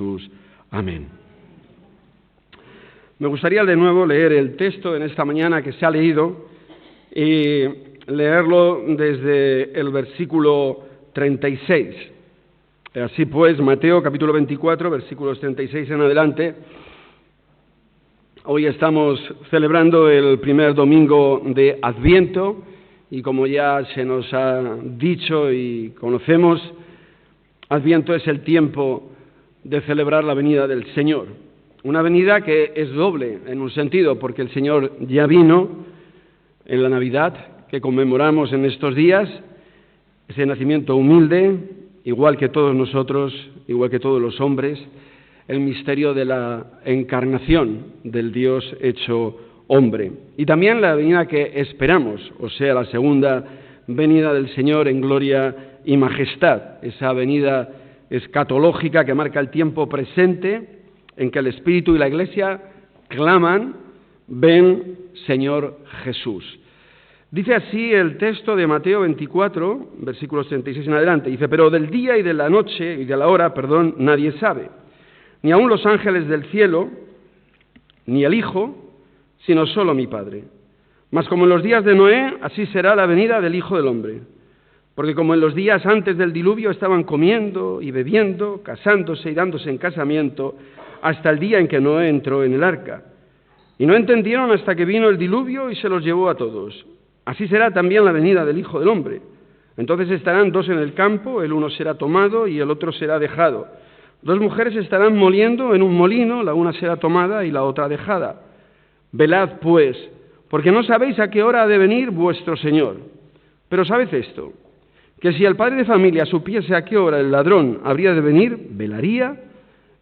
Jesús. Amén. Me gustaría de nuevo leer el texto en esta mañana que se ha leído y leerlo desde el versículo 36. Así pues, Mateo capítulo 24, versículos 36 en adelante. Hoy estamos celebrando el primer domingo de Adviento y como ya se nos ha dicho y conocemos, Adviento es el tiempo de celebrar la venida del Señor. Una venida que es doble en un sentido, porque el Señor ya vino en la Navidad que conmemoramos en estos días, ese nacimiento humilde, igual que todos nosotros, igual que todos los hombres, el misterio de la encarnación del Dios hecho hombre. Y también la venida que esperamos, o sea, la segunda venida del Señor en gloria y majestad, esa venida escatológica que marca el tiempo presente en que el Espíritu y la Iglesia claman: ven, Señor Jesús. Dice así el texto de Mateo 24, versículos 36 en adelante. Dice: pero del día y de la noche, y de la hora, nadie sabe, ni aun los ángeles del cielo, ni el Hijo, sino solo mi Padre. Mas como en los días de Noé, así será la venida del Hijo del Hombre. Porque como en los días antes del diluvio estaban comiendo y bebiendo, casándose y dándose en casamiento, hasta el día en que Noé entró en el arca. Y no entendieron hasta que vino el diluvio y se los llevó a todos. Así será también la venida del Hijo del Hombre. Entonces estarán dos en el campo, el uno será tomado y el otro será dejado. Dos mujeres estarán moliendo en un molino, la una será tomada y la otra dejada. Velad, pues, porque no sabéis a qué hora ha de venir vuestro Señor. Pero sabed esto, que si el padre de familia supiese a qué hora el ladrón habría de venir, velaría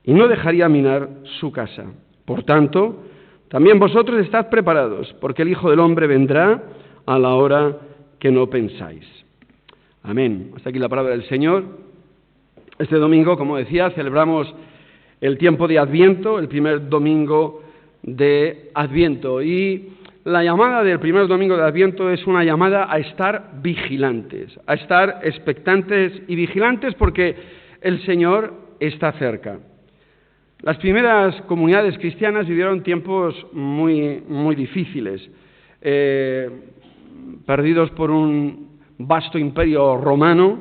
y no dejaría minar su casa. Por tanto, también vosotros estad preparados, porque el Hijo del Hombre vendrá a la hora que no pensáis. Amén. Hasta aquí la palabra del Señor. Este domingo, como decía, celebramos el tiempo de Adviento, el primer domingo de Adviento. Y la llamada del primer domingo de Adviento es una llamada a estar vigilantes, a estar expectantes y vigilantes porque el Señor está cerca. Las primeras comunidades cristianas vivieron tiempos muy difíciles, perdidos por un vasto imperio romano,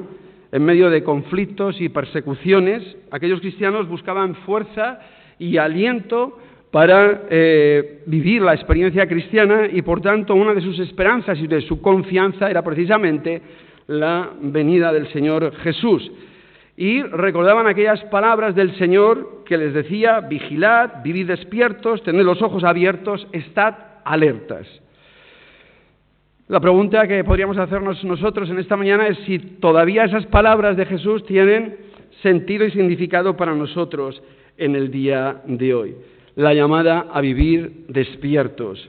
en medio de conflictos y persecuciones. Aquellos cristianos buscaban fuerza y aliento para vivir la experiencia cristiana y, por tanto, una de sus esperanzas y de su confianza era precisamente la venida del Señor Jesús. Y recordaban aquellas palabras del Señor que les decía: vigilad, vivid despiertos, tened los ojos abiertos, estad alertas. La pregunta que podríamos hacernos nosotros en esta mañana es si todavía esas palabras de Jesús tienen sentido y significado para nosotros en el día de hoy. La llamada a vivir despiertos.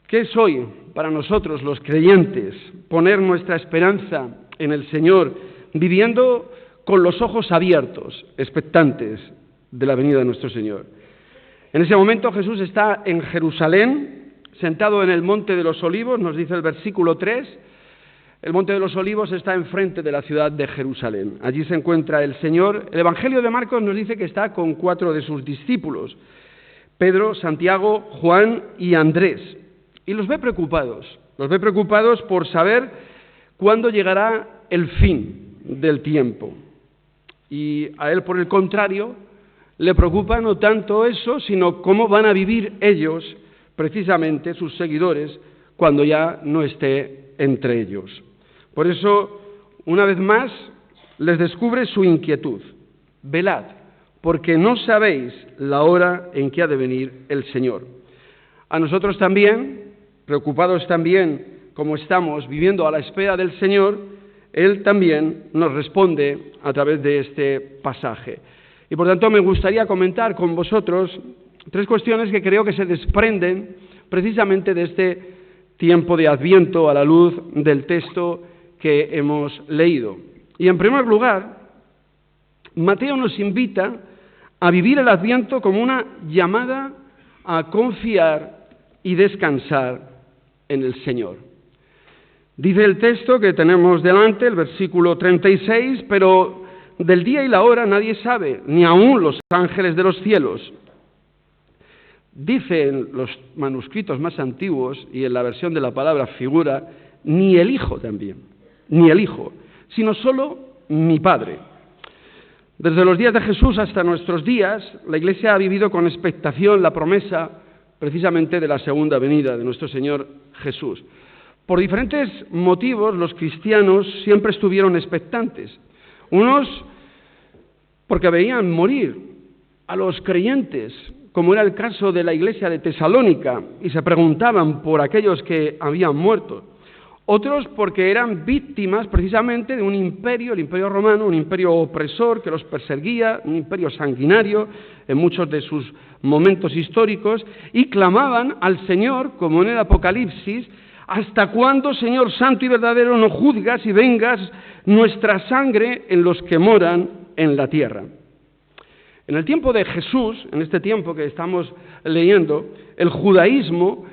¿Qué es hoy para nosotros los creyentes? Poner nuestra esperanza en el Señor, viviendo con los ojos abiertos, expectantes de la venida de nuestro Señor. En ese momento Jesús está en Jerusalén, sentado en el Monte de los Olivos, nos dice el versículo 3. El Monte de los Olivos está enfrente de la ciudad de Jerusalén. Allí se encuentra el Señor. El Evangelio de Marcos nos dice que está con 4 de sus discípulos: Pedro, Santiago, Juan y Andrés. Y los ve preocupados por saber cuándo llegará el fin del tiempo. Y a él, por el contrario, le preocupa no tanto eso, sino cómo van a vivir ellos, precisamente sus seguidores, cuando ya no esté entre ellos. Por eso, una vez más, les descubre su inquietud. Velad, porque no sabéis la hora en que ha de venir el Señor. A nosotros también, preocupados también como estamos viviendo a la espera del Señor, Él también nos responde a través de este pasaje. Y por tanto me gustaría comentar con vosotros 3 cuestiones que creo que se desprenden precisamente de este tiempo de Adviento a la luz del texto que hemos leído. Y en primer lugar, Mateo nos invita a vivir el Adviento como una llamada a confiar y descansar en el Señor. Dice el texto que tenemos delante, el versículo 36, pero del día y la hora nadie sabe, ni aun los ángeles de los cielos. Dicen los manuscritos más antiguos, y en la versión de la palabra figura, ni el Hijo también, ni el Hijo, sino solo mi Padre. Desde los días de Jesús hasta nuestros días, la Iglesia ha vivido con expectación la promesa precisamente de la segunda venida de nuestro Señor Jesús. Por diferentes motivos, los cristianos siempre estuvieron expectantes. Unos porque veían morir a los creyentes, como era el caso de la iglesia de Tesalónica, y se preguntaban por aquellos que habían muerto. Otros porque eran víctimas precisamente de un imperio, el imperio romano, un imperio opresor que los perseguía, un imperio sanguinario en muchos de sus momentos históricos, y clamaban al Señor, como en el Apocalipsis: ¿hasta cuándo, Señor santo y verdadero, no juzgas y vengas nuestra sangre en los que moran en la tierra? En el tiempo de Jesús, en este tiempo que estamos leyendo, el judaísmo,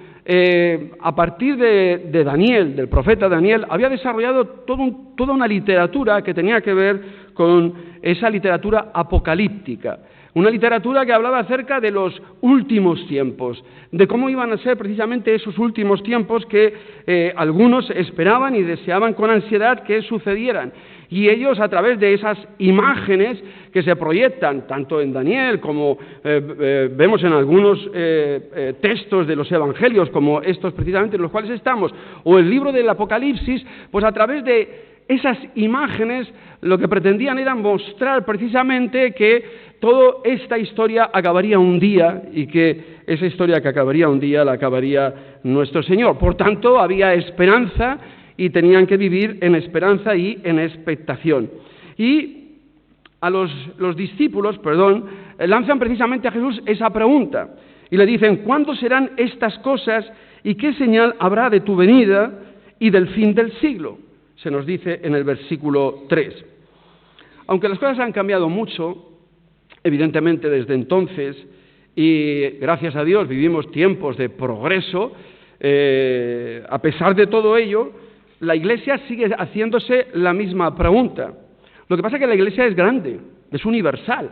a partir de Daniel, del profeta Daniel, había desarrollado toda una literatura que tenía que ver con esa literatura apocalíptica. Una literatura que hablaba acerca de los últimos tiempos, de cómo iban a ser precisamente esos últimos tiempos que algunos esperaban y deseaban con ansiedad que sucedieran. Y ellos, a través de esas imágenes que se proyectan tanto en Daniel como vemos en algunos textos de los evangelios, como estos precisamente en los cuales estamos, o el libro del Apocalipsis, pues a través de esas imágenes lo que pretendían era mostrar precisamente que toda esta historia acabaría un día, y que esa historia que acabaría un día la acabaría nuestro Señor. Por tanto, había esperanza y tenían que vivir en esperanza y en expectación. Y a los discípulos, lanzan precisamente a Jesús esa pregunta y le dicen: ¿cuándo serán estas cosas y qué señal habrá de tu venida y del fin del siglo? Se nos dice en el versículo 3. Aunque las cosas han cambiado mucho, evidentemente desde entonces, y gracias a Dios vivimos tiempos de progreso, a pesar de todo ello, la Iglesia sigue haciéndose la misma pregunta. Lo que pasa es que la Iglesia es grande, es universal,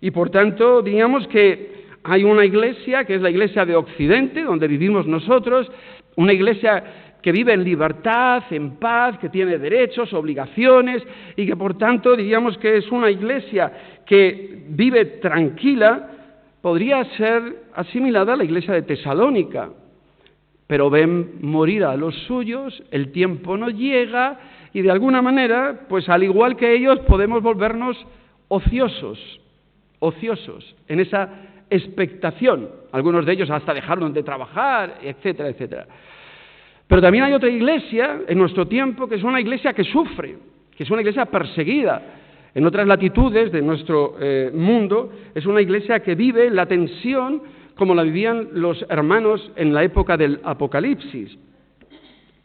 y por tanto diríamos que hay una Iglesia que es la Iglesia de Occidente, donde vivimos nosotros, una Iglesia que vive en libertad, en paz, que tiene derechos, obligaciones, y que por tanto diríamos que es una Iglesia que vive tranquila. Podría ser asimilada a la Iglesia de Tesalónica, pero ven morir a los suyos, el tiempo no llega, y de alguna manera, pues al igual que ellos, podemos volvernos ociosos, en esa expectación. Algunos de ellos hasta dejaron de trabajar, etcétera, etcétera. Pero también hay otra iglesia en nuestro tiempo que es una iglesia que sufre, que es una iglesia perseguida. En otras latitudes de nuestro mundo es una iglesia que vive la tensión como la vivían los hermanos en la época del Apocalipsis,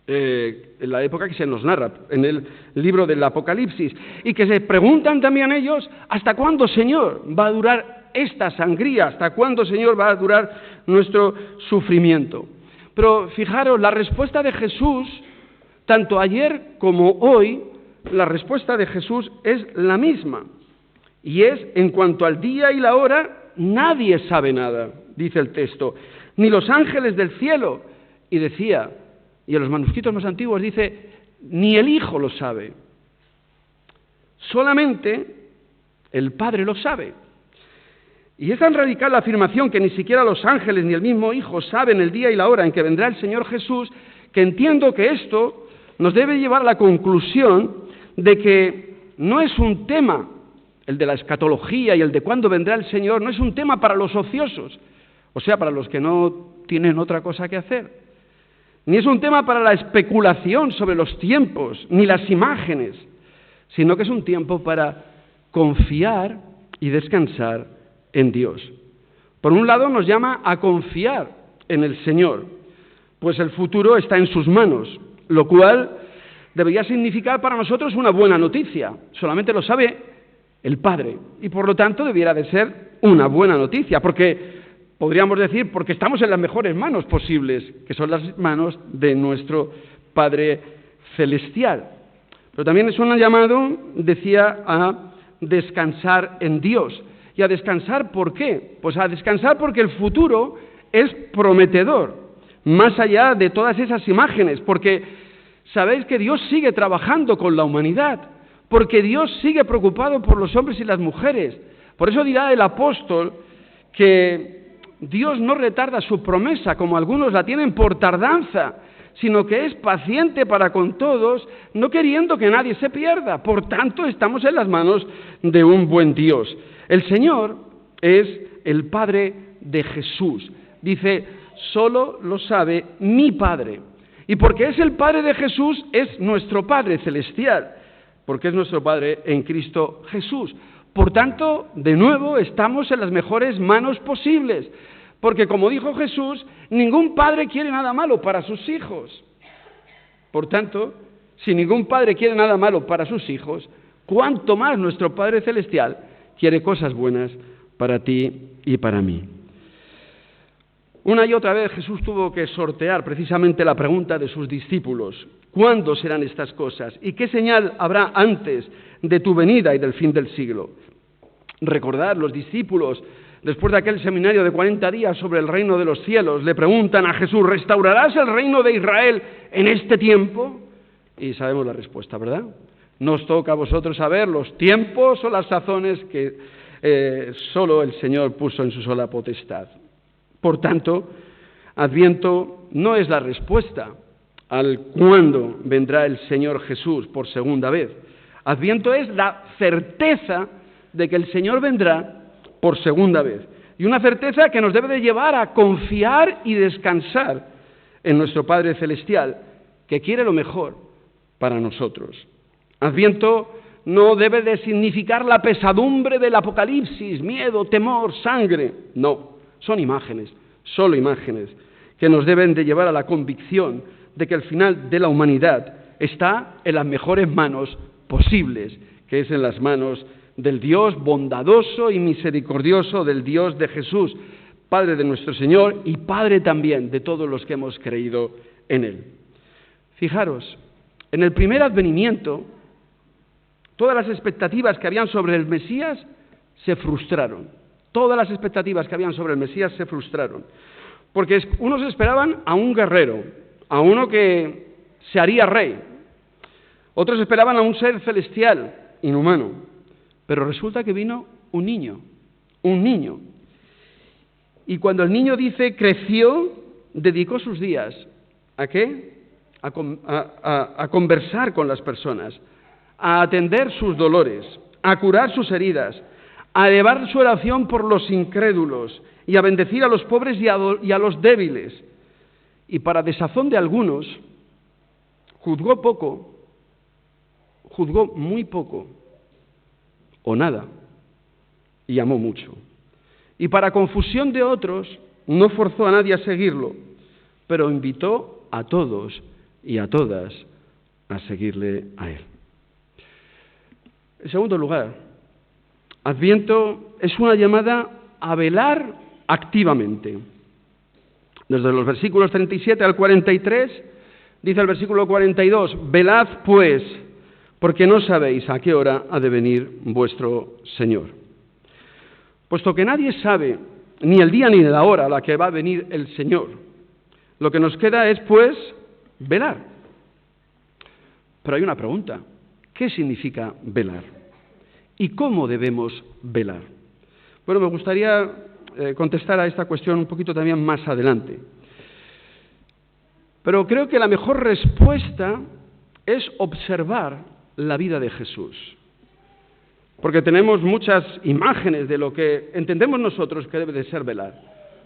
en la época que se nos narra en el libro del Apocalipsis, y que se preguntan también ellos: ¿hasta cuándo, Señor, va a durar esta sangría? ¿Hasta cuándo, Señor, va a durar nuestro sufrimiento? Pero fijaros, la respuesta de Jesús, tanto ayer como hoy, la respuesta de Jesús es la misma. Y es: en cuanto al día y la hora, nadie sabe nada, dice el texto, ni los ángeles del cielo. Y decía, y en los manuscritos más antiguos dice, ni el Hijo lo sabe. Solamente el Padre lo sabe. Y es tan radical la afirmación que ni siquiera los ángeles ni el mismo Hijo saben el día y la hora en que vendrá el Señor Jesús, que entiendo que esto nos debe llevar a la conclusión de que no es un tema, el de la escatología y el de cuándo vendrá el Señor, no es un tema para los ociosos, o sea, para los que no tienen otra cosa que hacer, ni es un tema para la especulación sobre los tiempos, ni las imágenes, sino que es un tiempo para confiar y descansar en Dios. Por un lado nos llama a confiar en el Señor, pues el futuro está en sus manos, lo cual debería significar para nosotros una buena noticia. Solamente lo sabe el Padre, y por lo tanto debiera de ser una buena noticia, porque podríamos decir, porque estamos en las mejores manos posibles, que son las manos de nuestro Padre Celestial. Pero también es un llamado, decía, a descansar en Dios. ¿Y a descansar por qué? Pues a descansar porque el futuro es prometedor, más allá de todas esas imágenes, porque sabéis que Dios sigue trabajando con la humanidad, porque Dios sigue preocupado por los hombres y las mujeres. Por eso dirá el apóstol que Dios no retarda su promesa, como algunos la tienen por tardanza, sino que es paciente para con todos, no queriendo que nadie se pierda. Por tanto, estamos en las manos de un buen Dios. El Señor es el Padre de Jesús. Dice, solo lo sabe mi Padre. Y porque es el Padre de Jesús, es nuestro Padre celestial, porque es nuestro Padre en Cristo Jesús. Por tanto, de nuevo, estamos en las mejores manos posibles, porque como dijo Jesús, ningún padre quiere nada malo para sus hijos. Por tanto, si ningún padre quiere nada malo para sus hijos, cuánto más nuestro Padre celestial quiere cosas buenas para ti y para mí. Una y otra vez Jesús tuvo que sortear precisamente la pregunta de sus discípulos: ¿cuándo serán estas cosas? ¿Y qué señal habrá antes de tu venida y del fin del siglo? Recordad, los discípulos, después de aquel seminario de 40 días sobre el reino de los cielos, le preguntan a Jesús: ¿restaurarás el reino de Israel en este tiempo? Y sabemos la respuesta, ¿verdad? No os toca a vosotros saber los tiempos o las sazones que solo el Señor puso en su sola potestad. Por tanto, Adviento no es la respuesta al cuándo vendrá el Señor Jesús por segunda vez. Adviento es la certeza de que el Señor vendrá por segunda vez. Y una certeza que nos debe de llevar a confiar y descansar en nuestro Padre Celestial, que quiere lo mejor para nosotros. Adviento no debe de significar la pesadumbre del Apocalipsis, miedo, temor, sangre. No. Son imágenes, solo imágenes, que nos deben de llevar a la convicción de que el final de la humanidad está en las mejores manos posibles, que es en las manos del Dios bondadoso y misericordioso, del Dios de Jesús, Padre de nuestro Señor y Padre también de todos los que hemos creído en Él. Fijaros, en el primer advenimiento, todas las expectativas que habían sobre el Mesías se frustraron. Todas las expectativas que habían sobre el Mesías se frustraron, porque unos esperaban a un guerrero, a uno que se haría rey, otros esperaban a un ser celestial, inhumano, pero resulta que vino un niño, y cuando el niño dice creció, dedicó sus días, ¿a qué? A conversar con las personas, a atender sus dolores, a curar sus heridas, a elevar su oración por los incrédulos y a bendecir a los pobres y a los débiles. Y para desazón de algunos, juzgó muy poco o nada, y amó mucho. Y para confusión de otros, no forzó a nadie a seguirlo, pero invitó a todos y a todas a seguirle a él. En segundo lugar, Adviento es una llamada a velar activamente. Desde los versículos 37 al 43, dice el versículo 42, velad pues, porque no sabéis a qué hora ha de venir vuestro Señor. Puesto que nadie sabe ni el día ni la hora a la que va a venir el Señor, lo que nos queda es, pues, velar. Pero hay una pregunta: ¿qué significa velar? ¿Y cómo debemos velar? Bueno, me gustaría contestar a esta cuestión un poquito también más adelante. Pero creo que la mejor respuesta es observar la vida de Jesús. Porque tenemos muchas imágenes de lo que entendemos nosotros que debe de ser velar.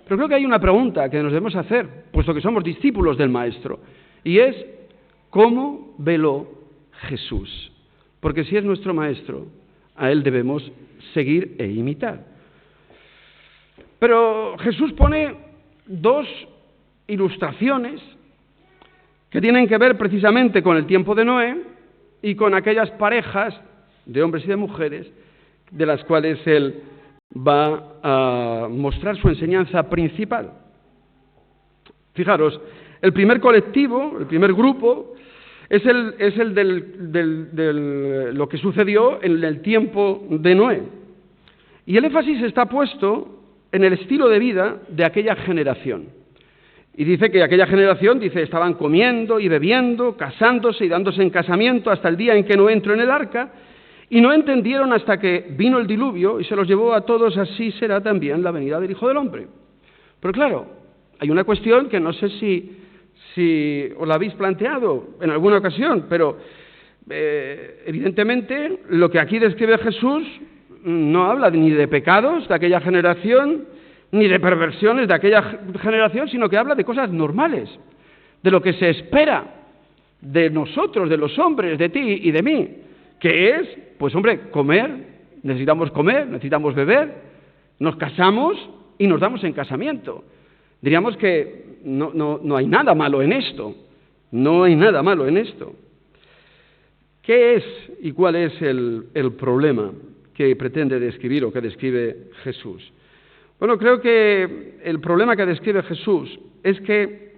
Pero creo que hay una pregunta que nos debemos hacer, puesto que somos discípulos del Maestro, y es: ¿cómo veló Jesús? Porque si es nuestro Maestro, a Él debemos seguir e imitar. Pero Jesús pone dos ilustraciones que tienen que ver precisamente con el tiempo de Noé y con aquellas parejas de hombres y de mujeres de las cuales Él va a mostrar su enseñanza principal. Fijaros, el primer colectivo, el primer grupo, Es lo que sucedió en el tiempo de Noé. Y el énfasis está puesto en el estilo de vida de aquella generación. Y dice que aquella generación, estaban comiendo y bebiendo, casándose y dándose en casamiento hasta el día en que Noé entró en el arca, y no entendieron hasta que vino el diluvio y se los llevó a todos. Así será también la venida del Hijo del Hombre. Pero claro, hay una cuestión que no sé si os la habéis planteado en alguna ocasión, pero evidentemente lo que aquí describe Jesús no habla ni de pecados de aquella generación, ni de perversiones de aquella generación, sino que habla de cosas normales, de lo que se espera de nosotros, de los hombres, de ti y de mí, que es, comer, necesitamos beber, nos casamos y nos damos en casamiento. Diríamos que no hay nada malo en esto, no hay nada malo en esto. ¿Qué es y cuál es el problema que pretende describir o que describe Jesús? Bueno, creo que el problema que describe Jesús es que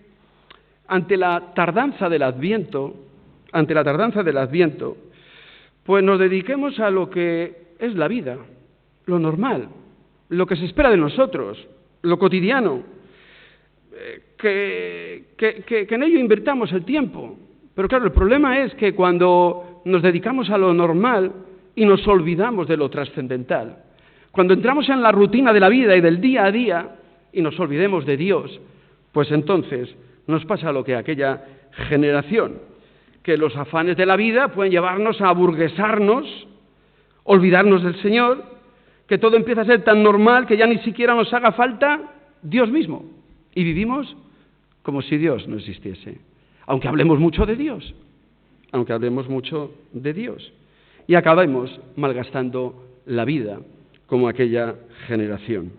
ante la tardanza del Adviento, pues nos dediquemos a lo que es la vida, lo normal, lo que se espera de nosotros, lo cotidiano, que en ello invirtamos el tiempo. Pero claro, el problema es que cuando nos dedicamos a lo normal y nos olvidamos de lo trascendental, cuando entramos en la rutina de la vida y del día a día y nos olvidemos de Dios, pues entonces nos pasa lo que aquella generación, que los afanes de la vida pueden llevarnos a aburguesarnos, olvidarnos del Señor, que todo empieza a ser tan normal que ya ni siquiera nos haga falta Dios mismo. Y vivimos como si Dios no existiese, aunque hablemos mucho de Dios, y acabamos malgastando la vida como aquella generación.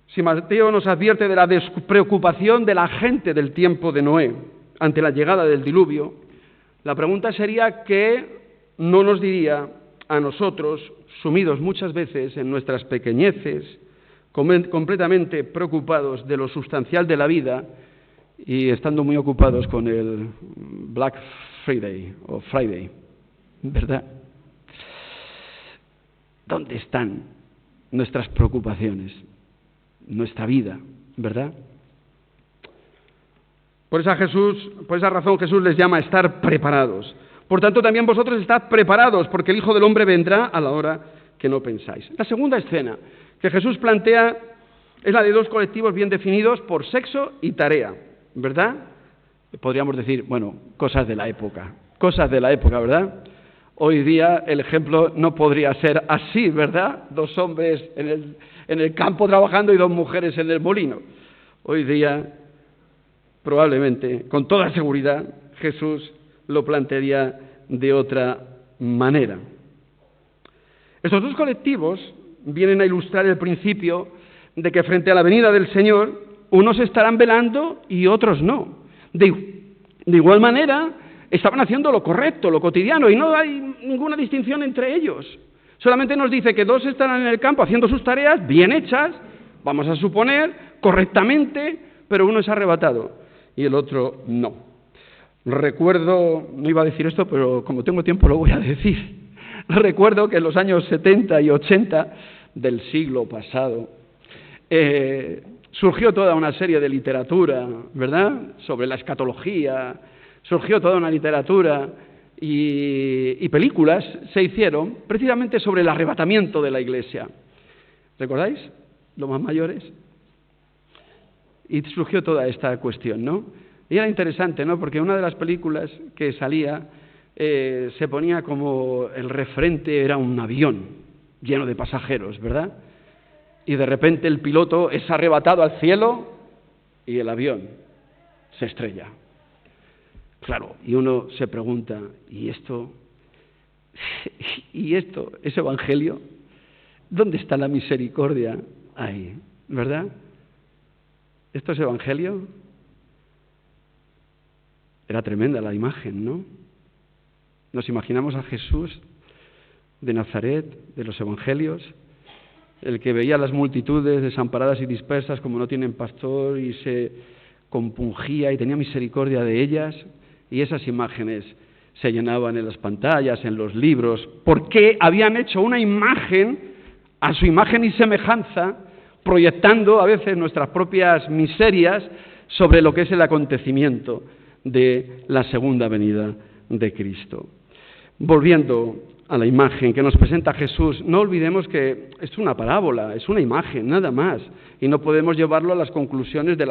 Si Mateo nos advierte de la despreocupación de la gente del tiempo de Noé ante la llegada del diluvio, la pregunta sería ¿qué no nos diría a nosotros, sumidos muchas veces en nuestras pequeñeces, completamente preocupados de lo sustancial de la vida y estando muy ocupados con el Black Friday o Friday, ¿verdad? ¿Dónde están nuestras preocupaciones, nuestra vida, verdad? Por esa razón Jesús les llama a estar preparados. Por tanto, también vosotros estad preparados, porque el Hijo del Hombre vendrá a la hora que no pensáis. La segunda escena que Jesús plantea es la de dos colectivos bien definidos por sexo y tarea, ¿verdad? Podríamos decir, cosas de la época, ¿verdad? Hoy día el ejemplo no podría ser así, ¿verdad? Dos hombres en el campo trabajando y dos mujeres en el molino. Hoy día, probablemente, con toda seguridad, Jesús lo plantearía de otra manera. Estos dos colectivos vienen a ilustrar el principio de que frente a la venida del Señor, unos estarán velando y otros no. De igual manera, estaban haciendo lo correcto, lo cotidiano, y no hay ninguna distinción entre ellos. Solamente nos dice que dos estarán en el campo haciendo sus tareas bien hechas, vamos a suponer, correctamente, pero uno es arrebatado y el otro no. Recuerdo, no iba a decir esto, pero como tengo tiempo lo voy a decir. Recuerdo que en los años 70 y 80 del siglo pasado surgió toda una serie de literatura, ¿verdad?, sobre la escatología. Surgió toda una literatura y películas se hicieron precisamente sobre el arrebatamiento de la Iglesia. ¿Recordáis? Los más mayores. Y surgió toda esta cuestión, ¿no? Y era interesante, ¿no? Porque una de las películas que salía se ponía como el referente era un avión lleno de pasajeros, ¿verdad? Y de repente el piloto es arrebatado al cielo y el avión se estrella. Claro, y uno se pregunta, ¿y esto es evangelio? ¿Dónde está la misericordia ahí? ¿Verdad? ¿Esto es evangelio? Era tremenda la imagen, ¿no? Nos imaginamos a Jesús de Nazaret, de los evangelios, el que veía las multitudes desamparadas y dispersas como no tienen pastor y se compungía y tenía misericordia de ellas, Y esas imágenes se llenaban en las pantallas, en los libros, porque habían hecho una imagen a su imagen y semejanza, proyectando a veces nuestras propias miserias sobre lo que es el acontecimiento de la segunda venida de Cristo. Volviendo a la imagen que nos presenta Jesús, no olvidemos que es una parábola, es una imagen, nada más, y no podemos llevarlo a las conclusiones de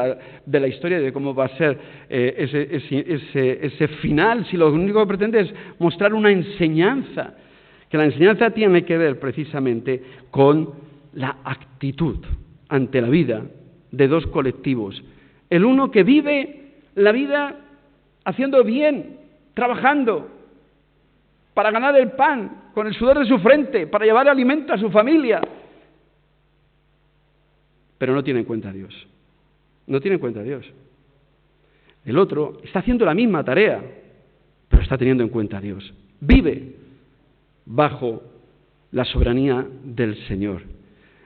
la historia de cómo va a ser ese final, si lo único que pretende es mostrar una enseñanza, que la enseñanza tiene que ver precisamente con la actitud ante la vida de dos colectivos. El uno que vive la vida haciendo bien, trabajando, para ganar el pan, con el sudor de su frente, para llevar alimento a su familia. Pero no tiene en cuenta a Dios. No tiene en cuenta a Dios. El otro está haciendo la misma tarea, pero está teniendo en cuenta a Dios. Vive bajo la soberanía del Señor.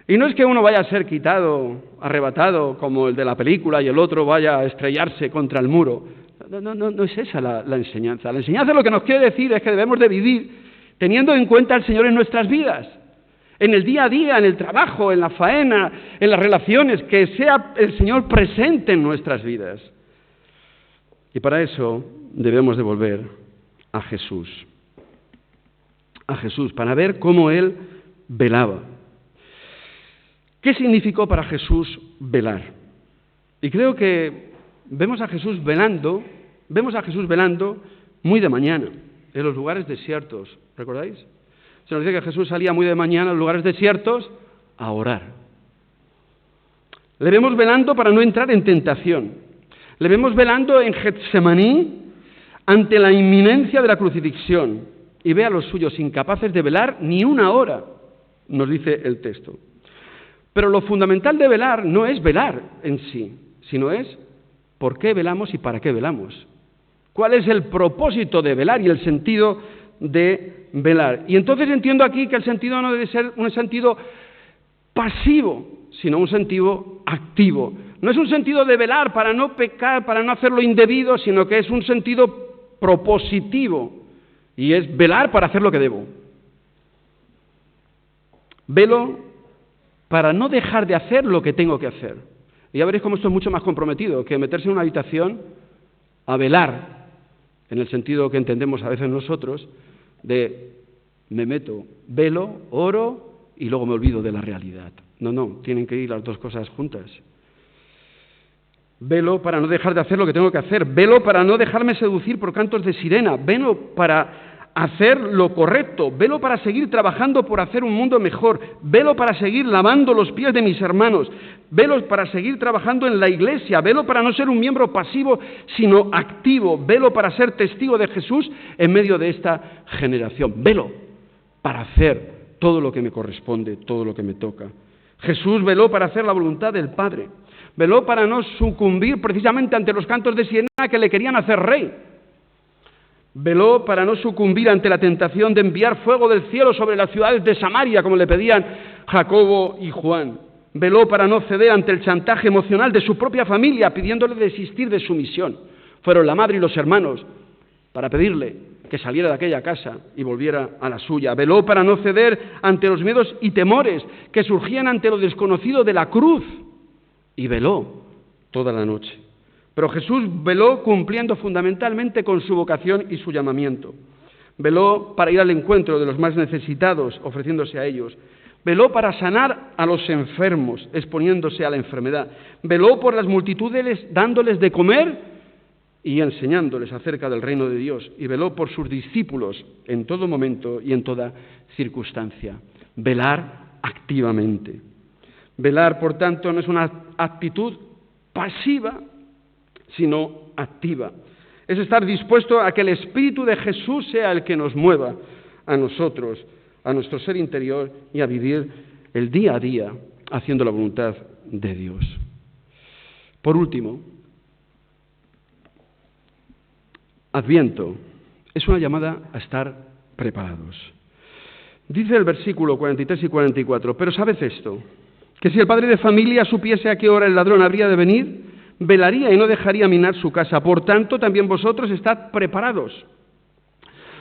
Y no es que uno vaya a ser quitado, arrebatado, como el de la película, y el otro vaya a estrellarse contra el muro. No es esa la enseñanza. La enseñanza lo que nos quiere decir es que debemos de vivir teniendo en cuenta al Señor en nuestras vidas, en el día a día, en el trabajo, en la faena, en las relaciones, que sea el Señor presente en nuestras vidas. Y para eso debemos de volver a Jesús, para ver cómo Él velaba. ¿Qué significó para Jesús velar? Y creo que vemos a Jesús velando muy de mañana, en los lugares desiertos, ¿recordáis? Se nos dice que Jesús salía muy de mañana a los lugares desiertos a orar. Le vemos velando para no entrar en tentación. Le vemos velando en Getsemaní ante la inminencia de la crucifixión. Y ve a los suyos incapaces de velar ni una hora, nos dice el texto. Pero lo fundamental de velar no es velar en sí, sino es por qué velamos y para qué velamos. ¿Cuál es el propósito de velar y el sentido de velar? Y entonces entiendo aquí que el sentido no debe ser un sentido pasivo, sino un sentido activo. No es un sentido de velar para no pecar, para no hacer lo indebido, sino que es un sentido propositivo, y es velar para hacer lo que debo. Velo para no dejar de hacer lo que tengo que hacer. Y ya veréis cómo esto es mucho más comprometido que meterse en una habitación a velar, en el sentido que entendemos a veces nosotros, de me meto, velo, oro y luego me olvido de la realidad. No, tienen que ir las dos cosas juntas. Velo para no dejar de hacer lo que tengo que hacer, velo para no dejarme seducir por cantos de sirena, velo para hacer lo correcto, velo para seguir trabajando por hacer un mundo mejor, velo para seguir lavando los pies de mis hermanos, velo para seguir trabajando en la iglesia, velo para no ser un miembro pasivo, sino activo, velo para ser testigo de Jesús en medio de esta generación, velo para hacer todo lo que me corresponde, todo lo que me toca. Jesús veló para hacer la voluntad del Padre, veló para no sucumbir precisamente ante los cantos de sirena que le querían hacer rey. Veló para no sucumbir ante la tentación de enviar fuego del cielo sobre las ciudades de Samaria, como le pedían Jacobo y Juan. Veló para no ceder ante el chantaje emocional de su propia familia, pidiéndole desistir de su misión. Fueron la madre y los hermanos para pedirle que saliera de aquella casa y volviera a la suya. Veló para no ceder ante los miedos y temores que surgían ante lo desconocido de la cruz. Y veló toda la noche. Pero Jesús veló cumpliendo fundamentalmente con su vocación y su llamamiento. Veló para ir al encuentro de los más necesitados, ofreciéndose a ellos. Veló para sanar a los enfermos, exponiéndose a la enfermedad. Veló por las multitudes, dándoles de comer y enseñándoles acerca del reino de Dios. Y veló por sus discípulos en todo momento y en toda circunstancia. Velar activamente. Velar, por tanto, no es una actitud pasiva, sino activa. Es estar dispuesto a que el Espíritu de Jesús sea el que nos mueva a nosotros, a nuestro ser interior y a vivir el día a día haciendo la voluntad de Dios. Por último, Adviento es una llamada a estar preparados. Dice el versículo 43 y 44, pero ¿sabes esto? Que si el padre de familia supiese a qué hora el ladrón habría de venir, velaría y no dejaría minar su casa. Por tanto, también vosotros estad preparados,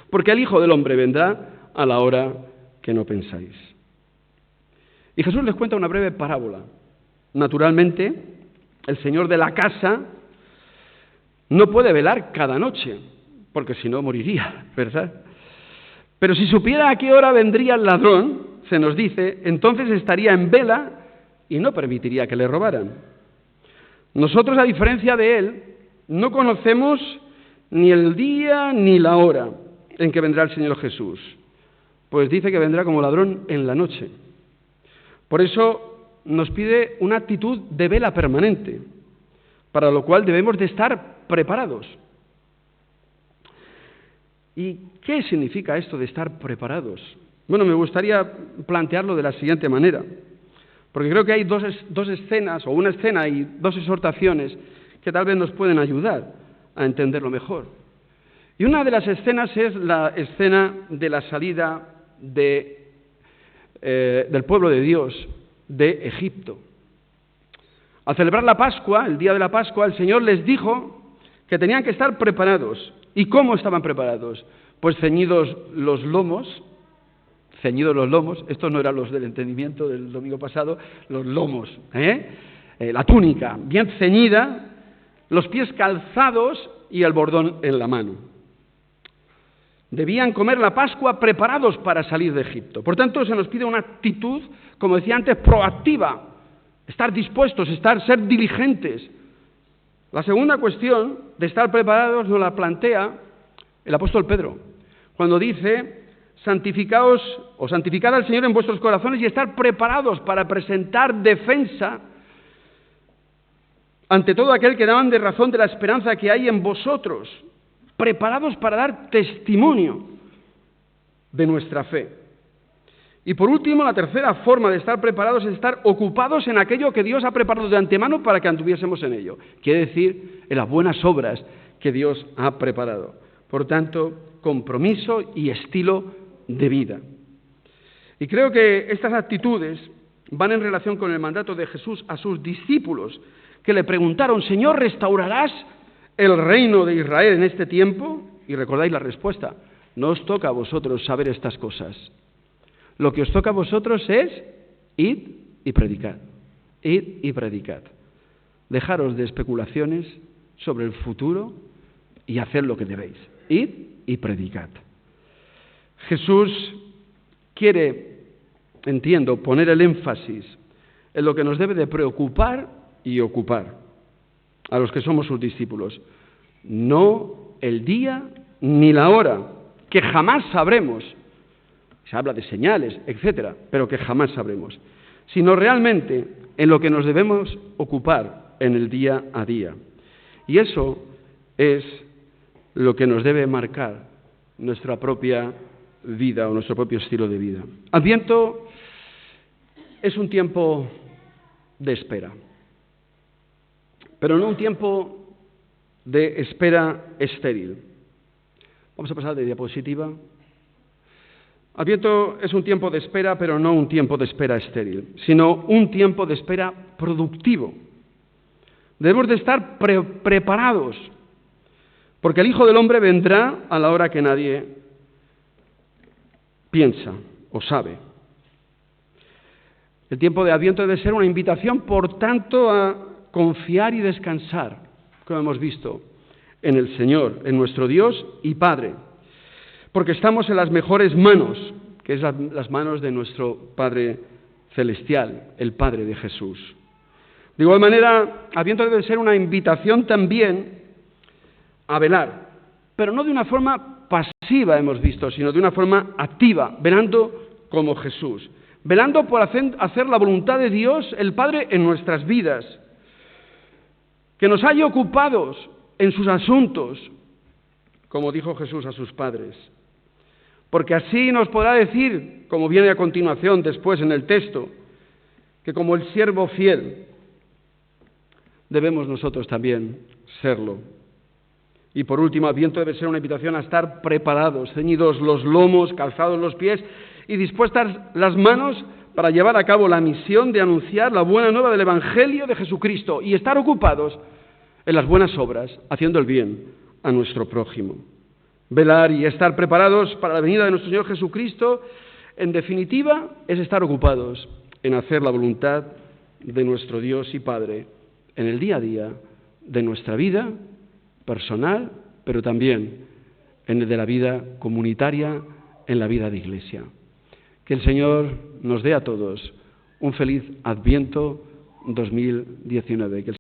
porque el Hijo del Hombre vendrá a la hora que no pensáis. Y Jesús les cuenta una breve parábola. Naturalmente, el señor de la casa no puede velar cada noche, porque si no moriría, ¿verdad? Pero si supiera a qué hora vendría el ladrón, se nos dice, entonces estaría en vela y no permitiría que le robaran. Nosotros, a diferencia de él, no conocemos ni el día ni la hora en que vendrá el Señor Jesús, pues dice que vendrá como ladrón en la noche. Por eso nos pide una actitud de vela permanente, para lo cual debemos de estar preparados. ¿Y qué significa esto de estar preparados? Bueno, me gustaría plantearlo de la siguiente manera, porque creo que hay dos escenas, o una escena y dos exhortaciones que tal vez nos pueden ayudar a entenderlo mejor. Y una de las escenas es la escena de la salida del pueblo de Dios de Egipto. Al celebrar la Pascua, el día de la Pascua, el Señor les dijo que tenían que estar preparados. ¿Y cómo estaban preparados? Pues ceñidos los lomos, estos no eran los del entendimiento del domingo pasado, los lomos, la túnica bien ceñida, los pies calzados y el bordón en la mano. Debían comer la Pascua preparados para salir de Egipto. Por tanto, se nos pide una actitud, como decía antes, proactiva, estar dispuestos, ser diligentes. La segunda cuestión de estar preparados nos la plantea el apóstol Pedro, cuando dice: santificaos o santificad al Señor en vuestros corazones y estar preparados para presentar defensa ante todo aquel que daban de razón de la esperanza que hay en vosotros, preparados para dar testimonio de nuestra fe. Y por último, la tercera forma de estar preparados es estar ocupados en aquello que Dios ha preparado de antemano para que anduviésemos en ello. Quiere decir, en las buenas obras que Dios ha preparado. Por tanto, compromiso y estilo de vida. Y creo que estas actitudes van en relación con el mandato de Jesús a sus discípulos, que le preguntaron: Señor, ¿restaurarás el reino de Israel en este tiempo? Y recordáis la respuesta: no os toca a vosotros saber estas cosas. Lo que os toca a vosotros es id y predicad. Id y predicad. Dejaros de especulaciones sobre el futuro y haced lo que debéis. Id y predicad. Jesús quiere, entiendo, poner el énfasis en lo que nos debe de preocupar y ocupar a los que somos sus discípulos. No el día ni la hora, que jamás sabremos. Se habla de señales, etcétera, pero que jamás sabremos. Sino realmente en lo que nos debemos ocupar en el día a día. Y eso es lo que nos debe marcar nuestra propia vida o nuestro propio estilo de vida. Adviento es un tiempo de espera, pero no un tiempo de espera estéril. Vamos a pasar de diapositiva. Adviento es un tiempo de espera, pero no un tiempo de espera estéril, sino un tiempo de espera productivo. Debemos de estar preparados, porque el Hijo del Hombre vendrá a la hora que nadie piensa o sabe. El tiempo de Adviento debe ser una invitación, por tanto, a confiar y descansar, como hemos visto, en el Señor, en nuestro Dios y Padre, porque estamos en las mejores manos, que es las manos de nuestro Padre Celestial, el Padre de Jesús. De igual manera, Adviento debe ser una invitación también a velar, pero no de una forma pasiva, hemos visto, sino de una forma activa, velando como Jesús, velando por hacer la voluntad de Dios, el Padre, en nuestras vidas, que nos haya ocupados en sus asuntos, como dijo Jesús a sus padres. Porque así nos podrá decir, como viene a continuación después en el texto, que como el siervo fiel, debemos nosotros también serlo. Y por último, Adviento debe ser una invitación a estar preparados, ceñidos los lomos, calzados los pies y dispuestas las manos para llevar a cabo la misión de anunciar la buena nueva del Evangelio de Jesucristo y estar ocupados en las buenas obras, haciendo el bien a nuestro prójimo. Velar y estar preparados para la venida de nuestro Señor Jesucristo, en definitiva, es estar ocupados en hacer la voluntad de nuestro Dios y Padre en el día a día de nuestra vida personal, pero también en el de la vida comunitaria, en la vida de Iglesia. Que el Señor nos dé a todos un feliz Adviento 2019.